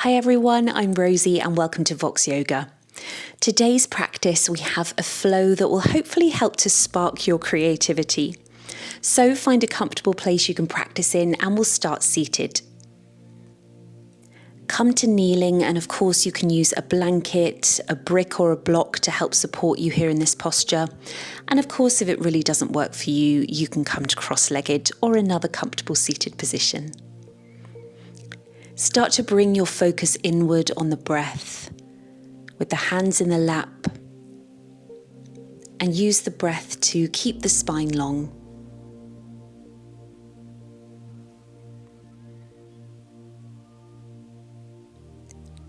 Hi everyone, I'm Rosie and welcome to Vox Yoga. Today's practice, we have a flow that will hopefully help to spark your creativity. So find a comfortable place you can practice in and we'll start seated. Come to kneeling, and of course you can use a blanket, a brick or a block to help support you here in this posture. And of course, if it really doesn't work for you, you can come to cross-legged or another comfortable seated position. Start to bring your focus inward on the breath with the hands in the lap, and use the breath to keep the spine long.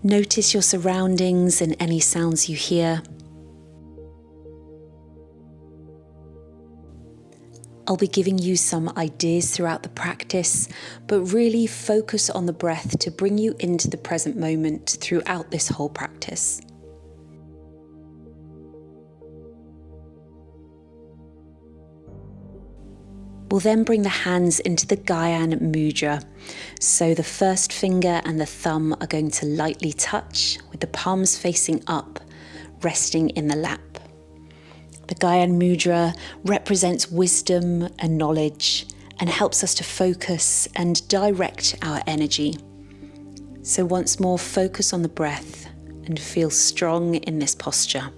Notice your surroundings and any sounds you hear. I'll be giving you some ideas throughout the practice, but really focus on the breath to bring you into the present moment throughout this whole practice. We'll then bring the hands into the Gyan Mudra. So the first finger and the thumb are going to lightly touch with the palms facing up, resting in the lap. The Gyan Mudra represents wisdom and knowledge and helps us to focus and direct our energy. So once more, focus on the breath and feel strong in this posture.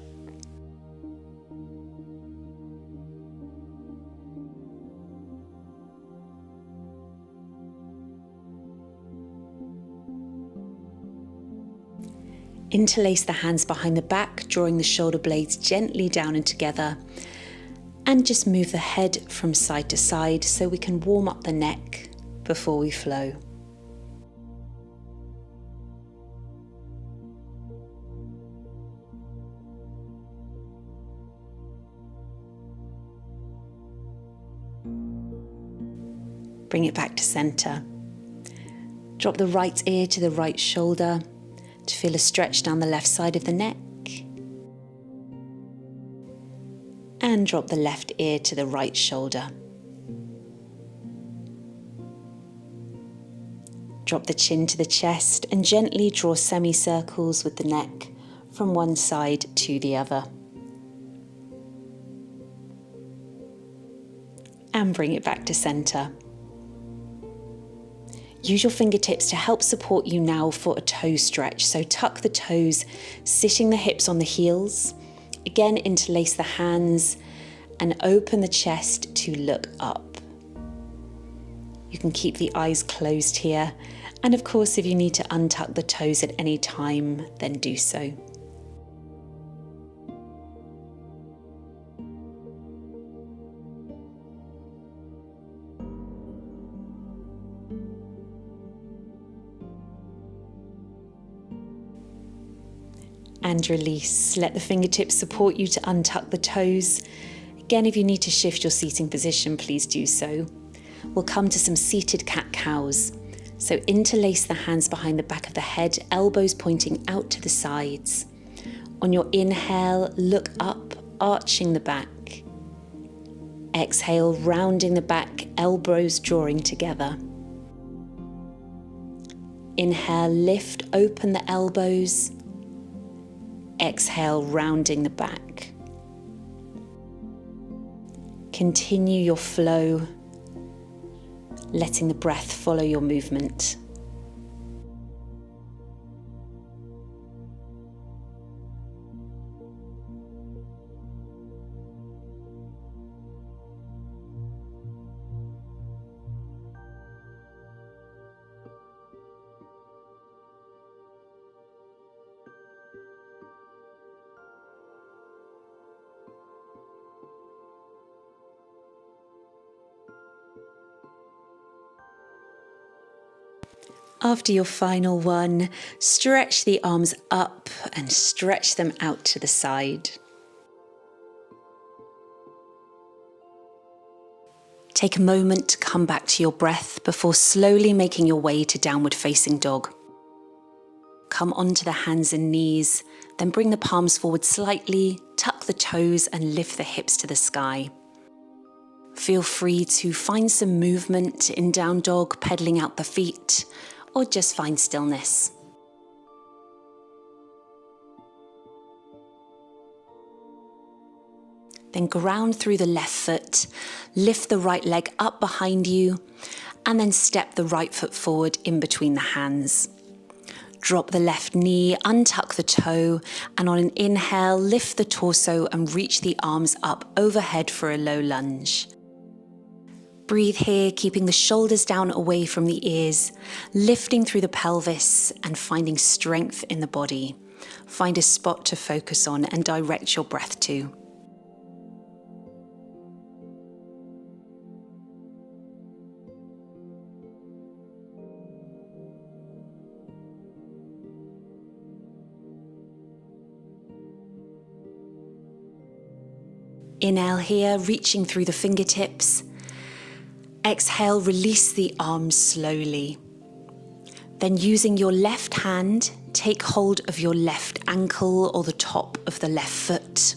Interlace the hands behind the back, drawing the shoulder blades gently down and together. And just move the head from side to side so we can warm up the neck before we flow. Bring it back to center. Drop the right ear to the right shoulder to feel a stretch down the left side of the neck. And drop the left ear to the right shoulder. Drop the chin to the chest and gently draw semicircles with the neck from one side to the other. And bring it back to center. Use your fingertips to help support you now for a toe stretch. So tuck the toes, sitting the hips on the heels. Again, interlace the hands and open the chest to look up. You can keep the eyes closed here. And of course, if you need to untuck the toes at any time, then do so. And release. Let the fingertips support you to untuck the toes. Again, if you need to shift your seating position, please do so. We'll come to some seated cat-cows. So interlace the hands behind the back of the head, elbows pointing out to the sides. On your inhale, look up, arching the back. Exhale, rounding the back, elbows drawing together. Inhale, lift, open the elbows. Exhale, rounding the back. Continue your flow, letting the breath follow your movement. After your final one, stretch the arms up and stretch them out to the side. Take a moment to come back to your breath before slowly making your way to downward facing dog. Come onto the hands and knees, then bring the palms forward slightly, tuck the toes and lift the hips to the sky. Feel free to find some movement in down dog, pedaling out the feet, or just find stillness. Then ground through the left foot, lift the right leg up behind you, and then step the right foot forward in between the hands. Drop the left knee, untuck the toe, and on an inhale, lift the torso and reach the arms up overhead for a low lunge. Breathe here, keeping the shoulders down away from the ears, lifting through the pelvis and finding strength in the body. Find a spot to focus on and direct your breath to. Inhale here, reaching through the fingertips. Exhale, release the arms slowly. Then using your left hand, take hold of your left ankle or the top of the left foot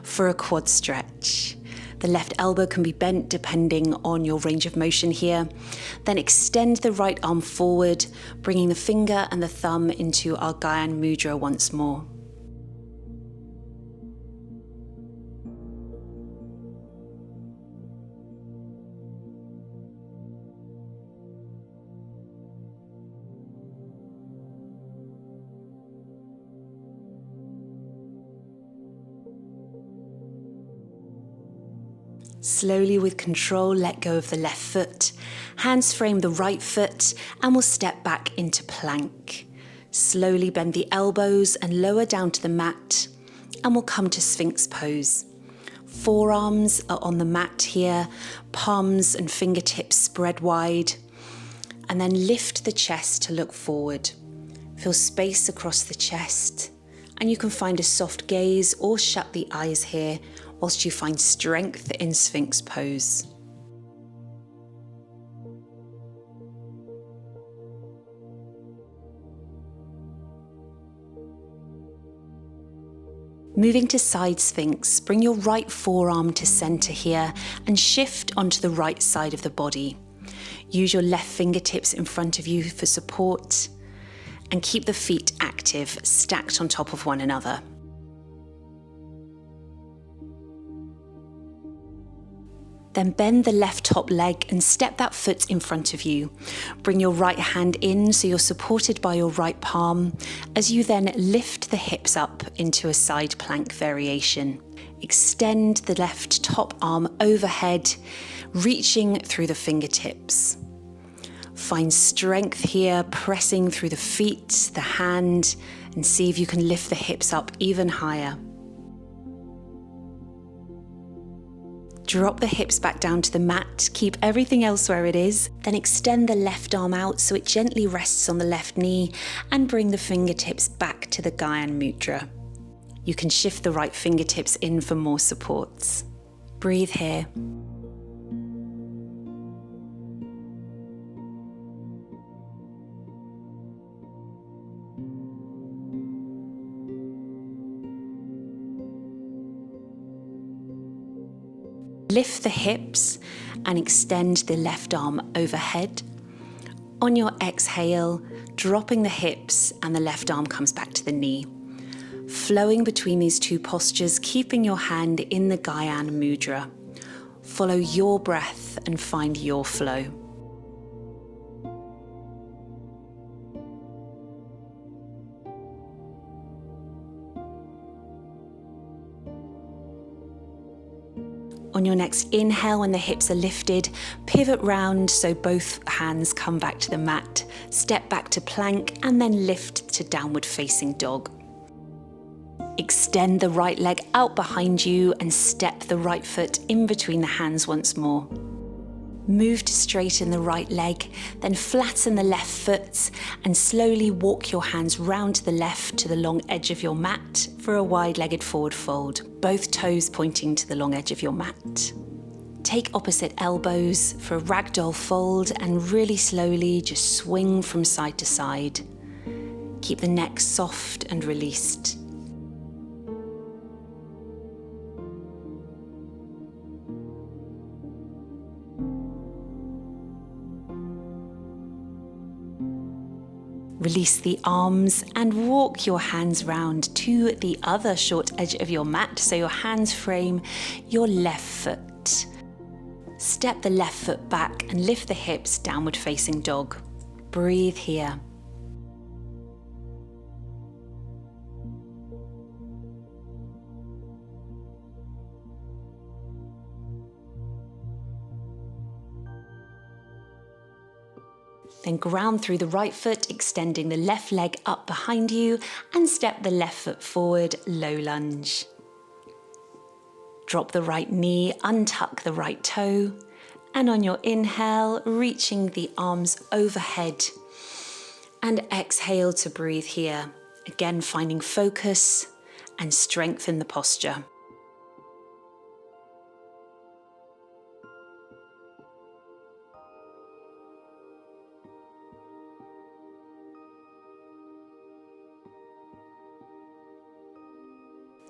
for a quad stretch. The left elbow can be bent depending on your range of motion here. Then extend the right arm forward, bringing the finger and the thumb into our Gyan Mudra once more. Slowly with control, let go of the left foot. Hands frame the right foot and we'll step back into plank. Slowly bend the elbows and lower down to the mat and we'll come to Sphinx pose. Forearms are on the mat here, palms and fingertips spread wide. And then lift the chest to look forward. Feel space across the chest and you can find a soft gaze or shut the eyes here whilst you find strength in Sphinx pose. Moving to side Sphinx, bring your right forearm to center here and shift onto the right side of the body. Use your left fingertips in front of you for support and keep the feet active, stacked on top of one another. Then bend the left top leg and step that foot in front of you. Bring your right hand in so you're supported by your right palm as you then lift the hips up into a side plank variation. Extend the left top arm overhead, reaching through the fingertips. Find strength here, pressing through the feet, the hand, and see if you can lift the hips up even higher. Drop the hips back down to the mat, keep everything else where it is, then extend the left arm out so it gently rests on the left knee and bring the fingertips back to the Gyan Mudra. You can shift the right fingertips in for more supports. Breathe here. Lift the hips and extend the left arm overhead. On your exhale, dropping the hips and the left arm comes back to the knee. Flowing between these two postures, keeping your hand in the Gyan Mudra. Follow your breath and find your flow. On your next inhale, when the hips are lifted, pivot round so both hands come back to the mat. Step back to plank and then lift to downward facing dog. Extend the right leg out behind you and step the right foot in between the hands once more. Move to straighten the right leg, then flatten the left foot and slowly walk your hands round to the left to the long edge of your mat for a wide-legged forward fold, both toes pointing to the long edge of your mat. Take opposite elbows for a ragdoll fold and really slowly just swing from side to side. Keep the neck soft and released. Release the arms and walk your hands round to the other short edge of your mat so your hands frame your left foot. Step the left foot back and lift the hips, downward facing dog. Breathe here. Then ground through the right foot, extending the left leg up behind you, and step the left foot forward, low lunge. Drop the right knee, untuck the right toe, and on your inhale, reaching the arms overhead, and exhale to breathe here. Again, finding focus and strengthen the posture.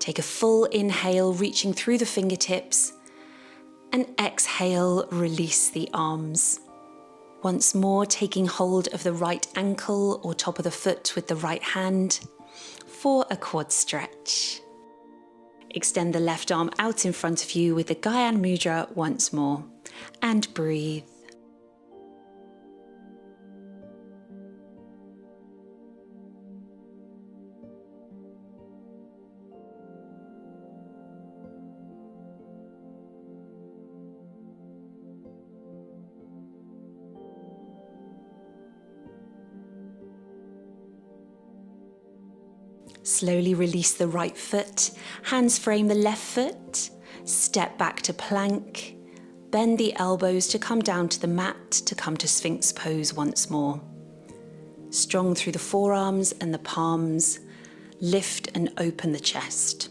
Take a full inhale, reaching through the fingertips, and exhale, release the arms. Once more, taking hold of the right ankle or top of the foot with the right hand for a quad stretch. Extend the left arm out in front of you with the Gyan Mudra once more, and breathe. Slowly release the right foot, hands frame the left foot, step back to plank, bend the elbows to come down to the mat, to come to Sphinx pose once more. Strong through the forearms and the palms, lift and open the chest.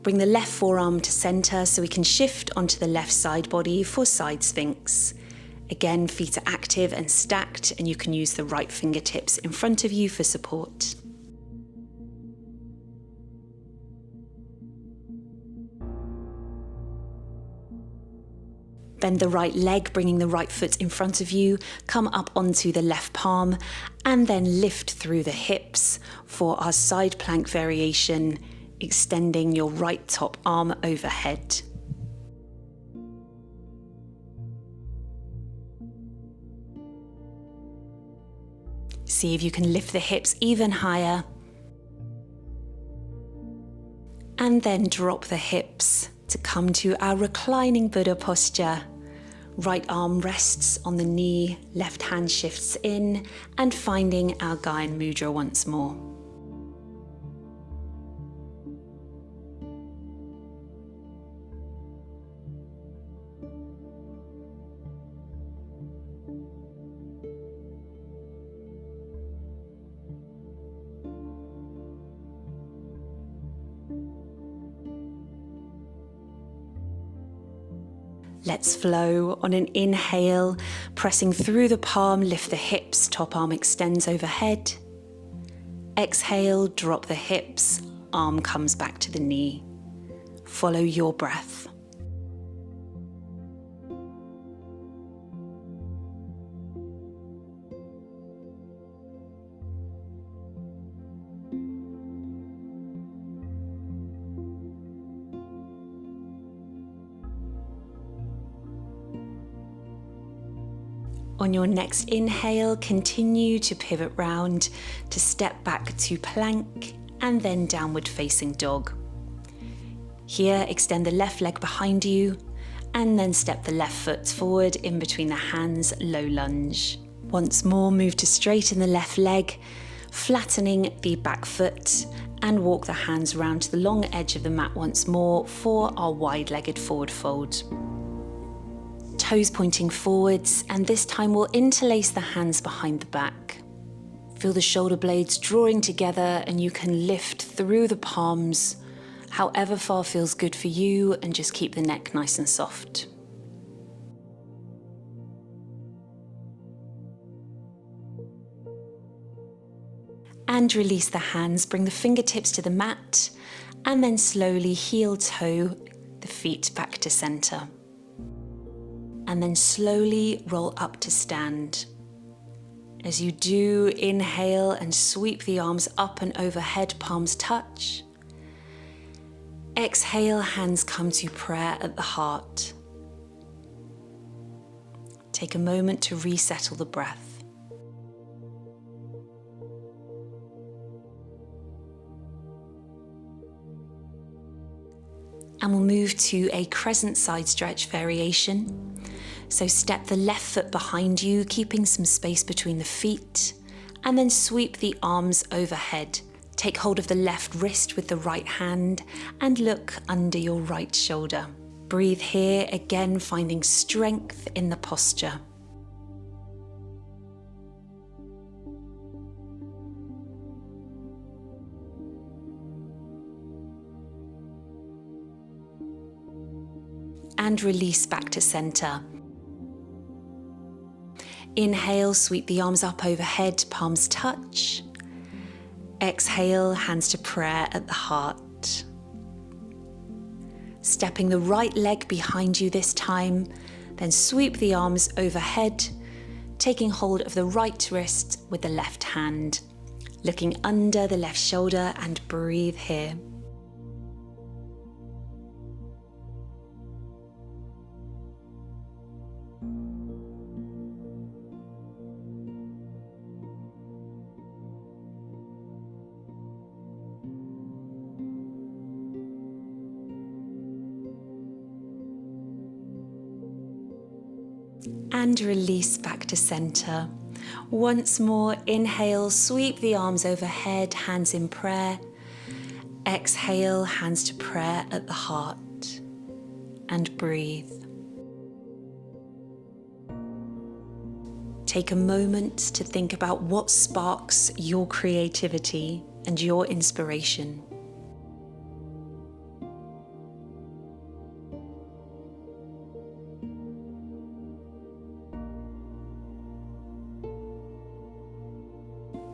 Bring the left forearm to center so we can shift onto the left side body for side Sphinx. Again, feet are active and stacked, and you can use the right fingertips in front of you for support. Bend the right leg, bringing the right foot in front of you. Come up onto the left palm, and then lift through the hips for our side plank variation, extending your right top arm overhead. See if you can lift the hips even higher. And then drop the hips to come to our reclining Buddha posture. Right arm rests on the knee, left hand shifts in, and finding our Gyan Mudra once more. Let's flow. On an inhale, pressing through the palm, lift the hips, top arm extends overhead. Exhale, drop the hips, arm comes back to the knee. Follow your breath. On your next inhale, continue to pivot round to step back to plank and then downward facing dog. Here, extend the left leg behind you and then step the left foot forward in between the hands, low lunge. Once more, move to straighten the left leg, flattening the back foot, and walk the hands round to the long edge of the mat once more for our wide-legged forward fold. Toes pointing forwards, and this time we'll interlace the hands behind the back. Feel the shoulder blades drawing together, and you can lift through the palms, however far feels good for you, and just keep the neck nice and soft. And release the hands, bring the fingertips to the mat, and then slowly heel toe the feet back to center. And then slowly roll up to stand. As you do, inhale and sweep the arms up and overhead, palms touch. Exhale, hands come to prayer at the heart. Take a moment to resettle the breath. And we'll move to a crescent side stretch variation. So step the left foot behind you, keeping some space between the feet, and then sweep the arms overhead. Take hold of the left wrist with the right hand and look under your right shoulder. Breathe here, again finding strength in the posture. And release back to center. Inhale, sweep the arms up overhead, palms touch. Exhale, hands to prayer at the heart. Stepping the right leg behind you this time, then sweep the arms overhead, taking hold of the right wrist with the left hand. Looking under the left shoulder and breathe here. And release back to center. Once more, inhale, sweep the arms overhead, hands in prayer. Exhale, hands to prayer at the heart. And breathe. Take a moment to think about what sparks your creativity and your inspiration.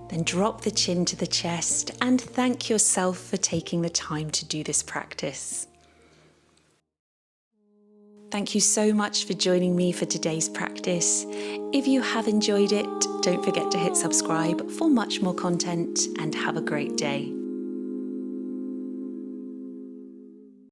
Then drop the chin to the chest and thank yourself for taking the time to do this practice. Thank you so much for joining me for today's practice. If you have enjoyed it, don't forget to hit subscribe for much more content and have a great day.